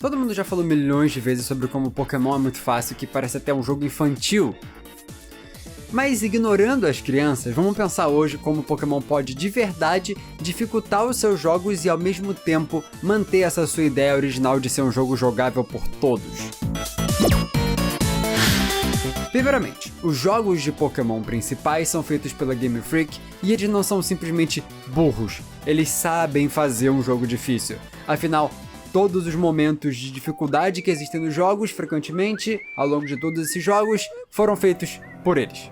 Todo mundo já falou milhões de vezes sobre como Pokémon é muito fácil, que parece até um jogo infantil. Mas ignorando as crianças, vamos pensar hoje como Pokémon pode de verdade dificultar os seus jogos e ao mesmo tempo manter essa sua ideia original de ser um jogo jogável por todos. Primeiramente, os jogos de Pokémon principais são feitos pela Game Freak e eles não são simplesmente burros, eles sabem fazer um jogo difícil. Afinal, todos os momentos de dificuldade que existem nos jogos, frequentemente, ao longo de todos esses jogos, foram feitos por eles.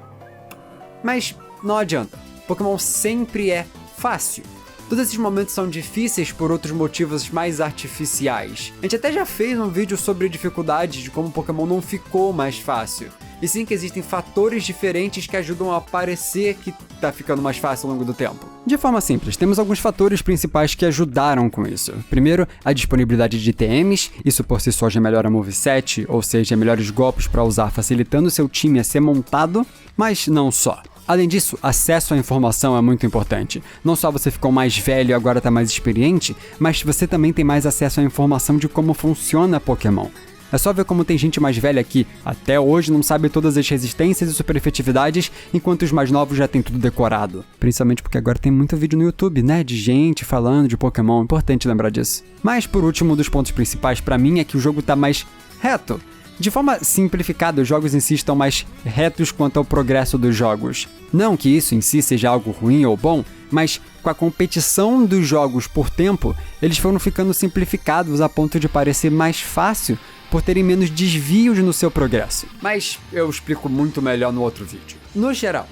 Mas não adianta, Pokémon sempre é fácil. Todos esses momentos são difíceis por outros motivos mais artificiais. A gente até já fez um vídeo sobre dificuldades de como Pokémon não ficou mais fácil. E sim que existem fatores diferentes que ajudam a parecer que tá ficando mais fácil ao longo do tempo. De forma simples, temos alguns fatores principais que ajudaram com isso. Primeiro, a disponibilidade de TMs, isso por si só já melhora moveset, ou seja, melhores golpes para usar, facilitando seu time a ser montado, mas não só. Além disso, acesso à informação é muito importante. Não só você ficou mais velho e agora tá mais experiente, mas você também tem mais acesso à informação de como funciona Pokémon. É só ver como tem gente mais velha que, até hoje, não sabe todas as resistências e super efetividades, enquanto os mais novos já têm tudo decorado. Principalmente porque agora tem muito vídeo no YouTube, né, de gente falando de Pokémon, importante lembrar disso. Mas, por último, um dos pontos principais pra mim é que o jogo tá mais reto. De forma simplificada, os jogos em si estão mais retos quanto ao progresso dos jogos. Não que isso em si seja algo ruim ou bom, mas com a competição dos jogos por tempo, eles foram ficando simplificados a ponto de parecer mais fácil por terem menos desvios no seu progresso. Mas eu explico muito melhor no outro vídeo. No geral,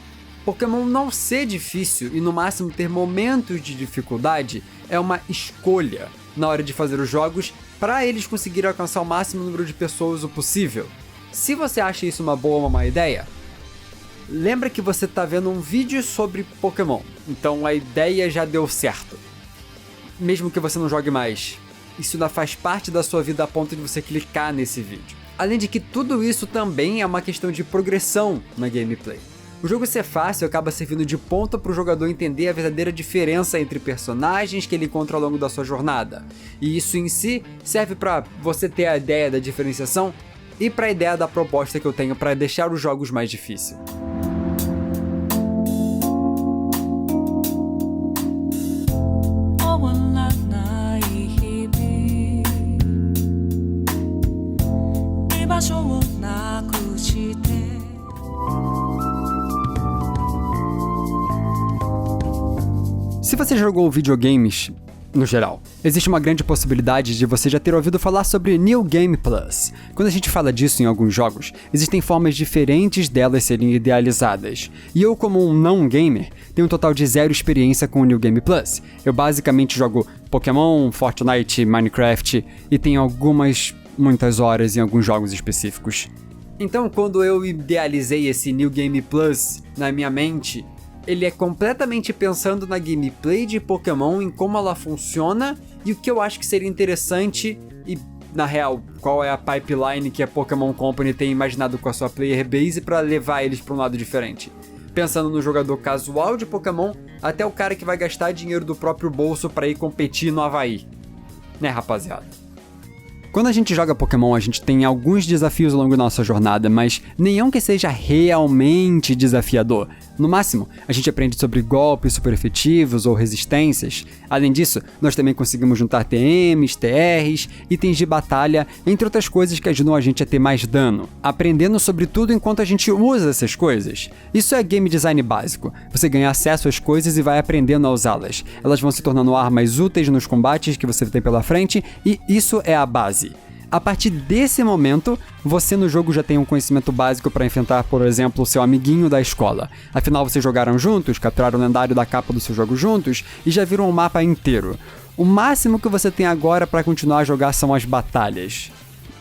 Pokémon não ser difícil e no máximo ter momentos de dificuldade é uma escolha na hora de fazer os jogos para eles conseguirem alcançar o máximo número de pessoas o possível. Se você acha isso uma boa ou uma má ideia, lembra que você está vendo um vídeo sobre Pokémon, então a ideia já deu certo. Mesmo que você não jogue mais, isso ainda faz parte da sua vida a ponto de você clicar nesse vídeo. Além de que tudo isso também é uma questão de progressão na gameplay. O jogo ser fácil acaba servindo de ponto para o jogador entender a verdadeira diferença entre personagens que ele encontra ao longo da sua jornada. E isso em si serve para você ter a ideia da diferenciação e para a ideia da proposta que eu tenho para deixar os jogos mais difíceis. Se você jogou videogames, no geral, existe uma grande possibilidade de você já ter ouvido falar sobre New Game Plus. Quando a gente fala disso em alguns jogos, existem formas diferentes delas serem idealizadas. E eu, como um não-gamer, tenho um total de 0 experiência com o New Game Plus. Eu basicamente jogo Pokémon, Fortnite, Minecraft e tenho muitas horas em alguns jogos específicos. Então, quando eu idealizei esse New Game Plus na minha mente, ele é completamente pensando na gameplay de Pokémon, em como ela funciona e o que eu acho que seria interessante e, na real, qual é a pipeline que a Pokémon Company tem imaginado com a sua player base para levar eles para um lado diferente. Pensando no jogador casual de Pokémon até o cara que vai gastar dinheiro do próprio bolso para ir competir no Havaí. Né, rapaziada? Quando a gente joga Pokémon, a gente tem alguns desafios ao longo da nossa jornada, mas nenhum que seja realmente desafiador. No máximo, a gente aprende sobre golpes super efetivos ou resistências. Além disso, nós também conseguimos juntar TMs, TRs, itens de batalha, entre outras coisas que ajudam a gente a ter mais dano, aprendendo sobre tudo enquanto a gente usa essas coisas. Isso é game design básico. Você ganha acesso às coisas e vai aprendendo a usá-las. Elas vão se tornando armas úteis nos combates que você tem pela frente, e isso é a base. A partir desse momento, você no jogo já tem um conhecimento básico para enfrentar, por exemplo, o seu amiguinho da escola. Afinal, vocês jogaram juntos, capturaram o lendário da capa do seu jogo juntos e já viram o mapa inteiro. O máximo que você tem agora para continuar a jogar são as batalhas.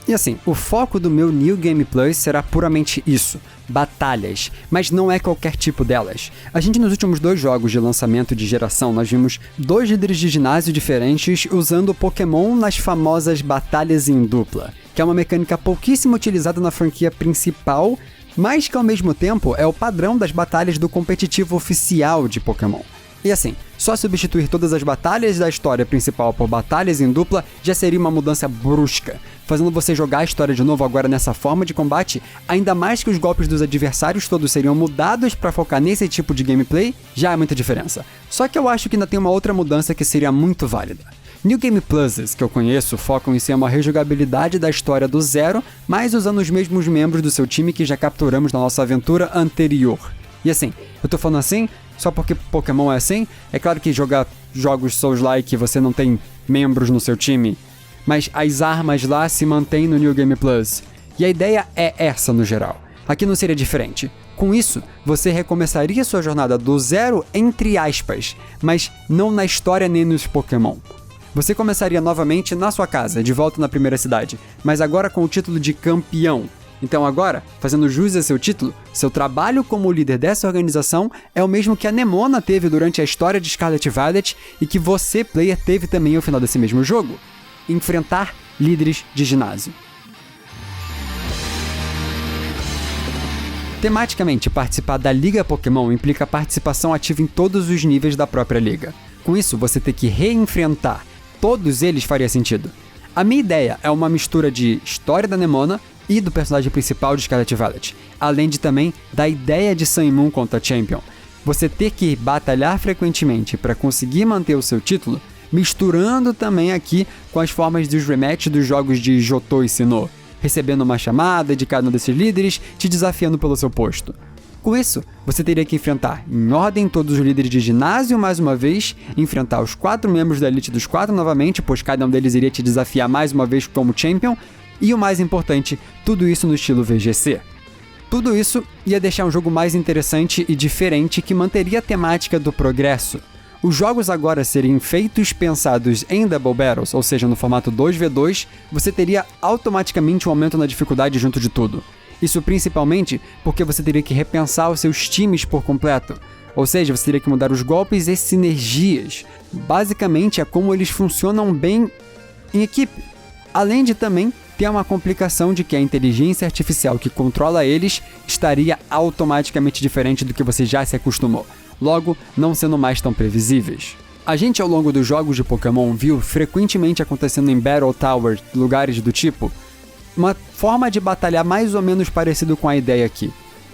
E assim, o foco do meu New Game Plus será puramente isso, batalhas, mas não é qualquer tipo delas. A gente nos últimos 2 jogos de lançamento de geração, nós vimos 2 líderes de ginásio diferentes usando Pokémon nas famosas batalhas em dupla, que é uma mecânica pouquíssimo utilizada na franquia principal, mas que ao mesmo tempo é o padrão das batalhas do competitivo oficial de Pokémon. E assim, só substituir todas as batalhas da história principal por batalhas em dupla já seria uma mudança brusca, fazendo você jogar a história de novo agora nessa forma de combate, ainda mais que os golpes dos adversários todos seriam mudados para focar nesse tipo de gameplay, já é muita diferença. Só que eu acho que ainda tem uma outra mudança que seria muito válida. New Game Pluses que eu conheço focam em ser uma rejogabilidade da história do zero, mas usando os mesmos membros do seu time que já capturamos na nossa aventura anterior. E assim, eu tô falando assim só porque Pokémon é assim. É claro que jogar jogos Souls-like você não tem membros no seu time, mas as armas lá se mantêm no New Game Plus. E a ideia é essa no geral. Aqui não seria diferente. Com isso, você recomeçaria sua jornada do zero entre aspas, mas não na história nem nos Pokémon. Você começaria novamente na sua casa, de volta na primeira cidade, mas agora com o título de campeão. Então agora, fazendo jus a seu título, seu trabalho como líder dessa organização é o mesmo que a Nemona teve durante a história de Scarlet Violet e que você, player, teve também ao final desse mesmo jogo. Enfrentar líderes de ginásio. Tematicamente, participar da Liga Pokémon implica participação ativa em todos os níveis da própria liga. Com isso, você ter que reenfrentar todos eles faria sentido. A minha ideia é uma mistura de história da Nemona e do personagem principal de Scarlet Violet, além de também da ideia de Sun e Moon contra Champion. Você ter que batalhar frequentemente para conseguir manter o seu título, misturando também aqui com as formas dos rematch dos jogos de Johto e Sinnoh, recebendo uma chamada de cada um desses líderes, te desafiando pelo seu posto. Com isso, você teria que enfrentar em ordem todos os líderes de ginásio mais uma vez, enfrentar os 4 membros da Elite dos 4 novamente, pois cada um deles iria te desafiar mais uma vez como Champion, e o mais importante, tudo isso no estilo VGC. Tudo isso ia deixar um jogo mais interessante e diferente que manteria a temática do progresso. Os jogos agora serem feitos pensados em Double Battles, ou seja, no formato 2v2, você teria automaticamente um aumento na dificuldade junto de tudo. Isso principalmente porque você teria que repensar os seus times por completo. Ou seja, você teria que mudar os golpes e sinergias. Basicamente é como eles funcionam bem em equipe. Além de também ter uma complicação de que a inteligência artificial que controla eles estaria automaticamente diferente do que você já se acostumou, logo não sendo mais tão previsíveis. A gente ao longo dos jogos de Pokémon viu frequentemente acontecendo em Battle Tower, lugares do tipo, uma forma de batalhar mais ou menos parecido com a ideia aqui.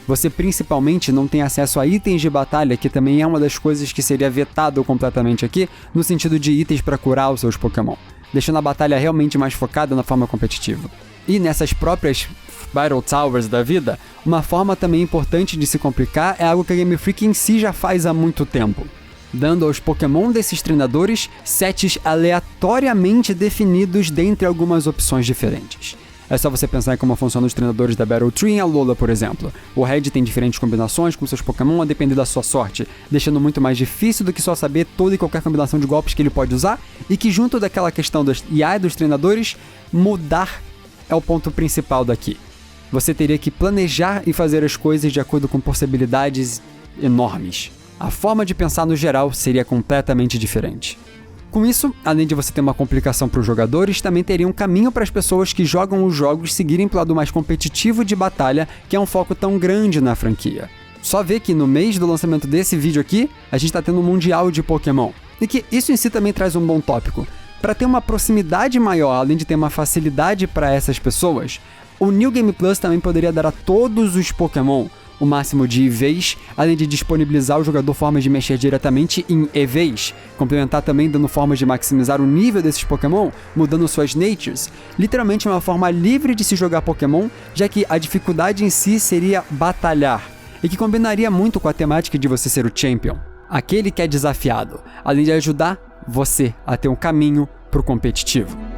Você principalmente não tem acesso a itens de batalha, que também é uma das coisas que seria vetado completamente aqui, no sentido de itens para curar os seus Pokémon, deixando a batalha realmente mais focada na forma competitiva. E nessas próprias Battle Towers da vida, uma forma também importante de se complicar é algo que a Game Freak em si já faz há muito tempo, dando aos Pokémon desses treinadores sets aleatoriamente definidos dentre algumas opções diferentes. É só você pensar em como funcionam os treinadores da Battle Tree em Alola, por exemplo. O Red tem diferentes combinações com seus Pokémon a depender da sua sorte, deixando muito mais difícil do que só saber toda e qualquer combinação de golpes que ele pode usar, e que junto daquela questão das IA dos treinadores, mudar é o ponto principal daqui. Você teria que planejar e fazer as coisas de acordo com possibilidades enormes. A forma de pensar no geral seria completamente diferente. Com isso, além de você ter uma complicação para os jogadores, também teria um caminho para as pessoas que jogam os jogos seguirem pelo lado mais competitivo de batalha, que é um foco tão grande na franquia. Só ver que no mês do lançamento desse vídeo aqui, a gente está tendo um mundial de Pokémon. E que isso em si também traz um bom tópico. Para ter uma proximidade maior, além de ter uma facilidade para essas pessoas, o New Game Plus também poderia dar a todos os Pokémon o máximo de EVs, além de disponibilizar ao jogador formas de mexer diretamente em EVs, complementar também dando formas de maximizar o nível desses Pokémon, mudando suas natures, literalmente uma forma livre de se jogar Pokémon, já que a dificuldade em si seria batalhar, e que combinaria muito com a temática de você ser o Champion, aquele que é desafiado, além de ajudar você a ter um caminho pro competitivo.